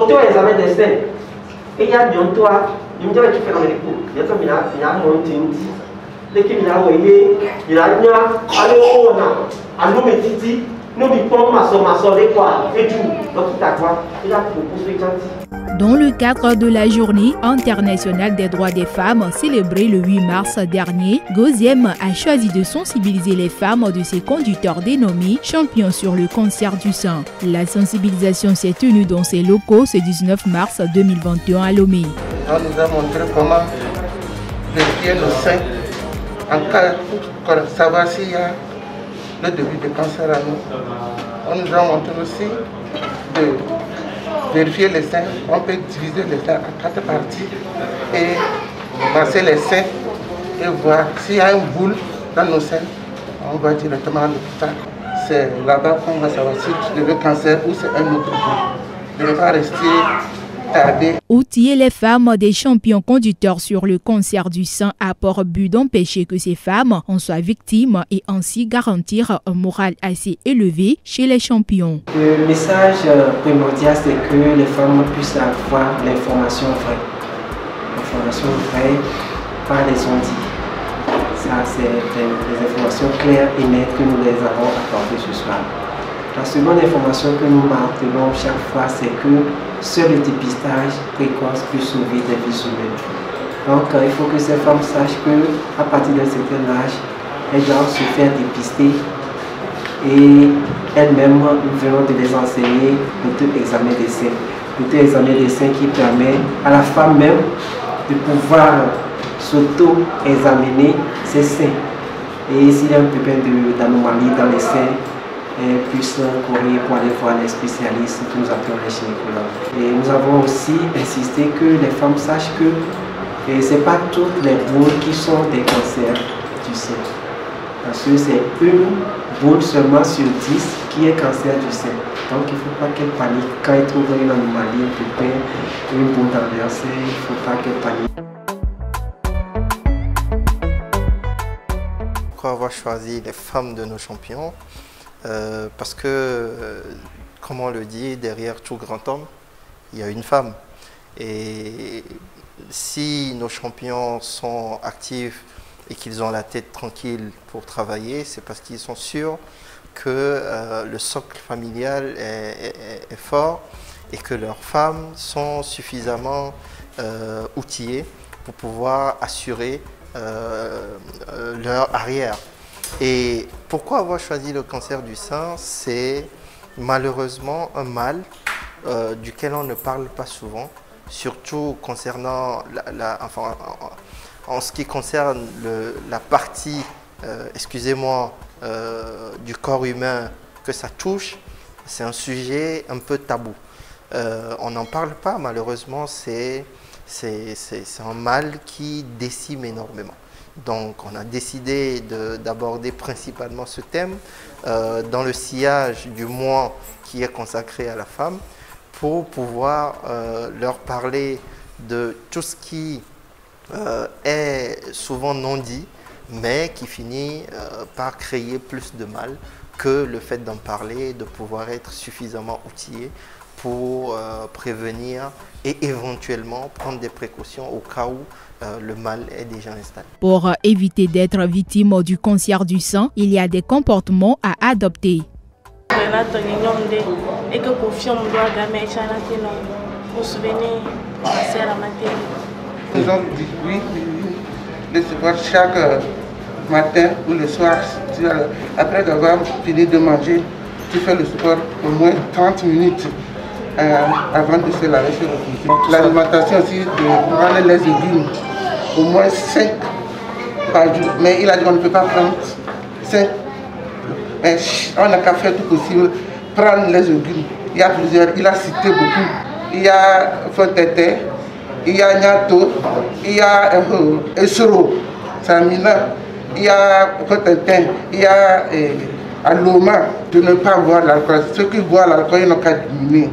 auto-examen des seins. Et il y a bientôt, il me dit que tu fais dans les cours. Il y a monté une dit. Dès qu'il a envoyé, il a dit, allez, on a, à nous, mes titi, nous, nous, ma soeur, les quoi, et tout. Donc, il a quoi? Il a proposé gentil. Dans le cadre de la Journée internationale des droits des femmes célébrée le 8 mars dernier, Goziem a choisi de sensibiliser les femmes de ses conducteurs dénommés champions sur le cancer du sein. La sensibilisation s'est tenue dans ses locaux ce 19 mars 2021 à Lomé. On nous a montré comment vérifier le sein en cas pour savoir s'il y a le début de cancer à nous. On nous a montré aussi de vérifier les seins. On peut diviser les seins en 4 parties et passer les seins et voir s'il y a une boule dans nos seins. On va directement à l'hôpital. C'est là-bas qu'on va savoir si c'est le cancer ou c'est un autre boule. Ne pas rester tardé. Outiller les femmes des champions conducteurs sur le cancer du sein a pour but d'empêcher que ces femmes en soient victimes et ainsi garantir un moral assez élevé chez les champions. Le message primordial, c'est que les femmes puissent avoir l'information vraie. L'information vraie par les ondits. Ça, c'est des informations claires et nettes que nous les avons apportées ce soir. La seconde information que nous martelons chaque fois, c'est que seul le dépistage précoce peut sauver des vies humaines. Donc, il faut que ces femmes sachent qu'à partir d'un certain âge, elles doivent se faire dépister et elles-mêmes, nous venons de les enseigner l'auto-examen des seins. L'auto-examen des seins qui permet à la femme même de pouvoir s'auto-examiner ses seins. Et s'il y a un pépin d'anomalie dans les seins, puissent courir pour aller voir les spécialistes que nous appelons les gynécologues. Et nous avons aussi insisté que les femmes sachent que ce n'est pas toutes les boules qui sont des cancers du sein. Parce que c'est une boule seulement sur 10 qui est cancer du sein. Donc il ne faut pas qu'elle panique. Quand elle trouve une anomalie, un pépin, une boule dans leur sein, il ne faut pas qu'elle panique. Pourquoi avoir choisi les femmes de nos champions? Parce que, comme on le dit, derrière tout grand homme, il y a une femme. Et si nos champions sont actifs et qu'ils ont la tête tranquille pour travailler, c'est parce qu'ils sont sûrs que le socle familial est fort et que leurs femmes sont suffisamment outillées pour pouvoir assurer leur arrière. Et pourquoi avoir choisi le cancer du sein? C'est malheureusement un mal duquel on ne parle pas souvent, surtout concernant en ce qui concerne la partie, excusez-moi, du corps humain que ça touche. C'est un sujet un peu tabou. On n'en parle pas, malheureusement, c'est un mal qui décime énormément. Donc on a décidé d'aborder principalement ce thème dans le sillage du mois qui est consacré à la femme pour pouvoir leur parler de tout ce qui est souvent non dit mais qui finit par créer plus de mal que le fait d'en parler, de pouvoir être suffisamment outillé pour prévenir et éventuellement prendre des précautions au cas où le mal est déjà installé. Pour éviter d'être victime du cancer du sein, il y a des comportements à adopter. Nous avons dit oui, le sport chaque matin ou le soir, après avoir fini de manger, tu fais le sport au moins 30 minutes. Avant de se laver sur le cousin. L'alimentation aussi, de prendre les légumes, au moins 5 par jour. Mais il a dit qu'on ne peut pas prendre 5. Mais on n'a qu'à faire tout possible, prendre les légumes. Il y a plusieurs, il a cité beaucoup. Il y a Fontete, il y a Nyato, il y a Esoro, Samina, il y a Fontete, il y a Aloma. De ne pas boire l'alcool. Ceux qui boivent l'alcool, ils n'ont qu'à diminuer.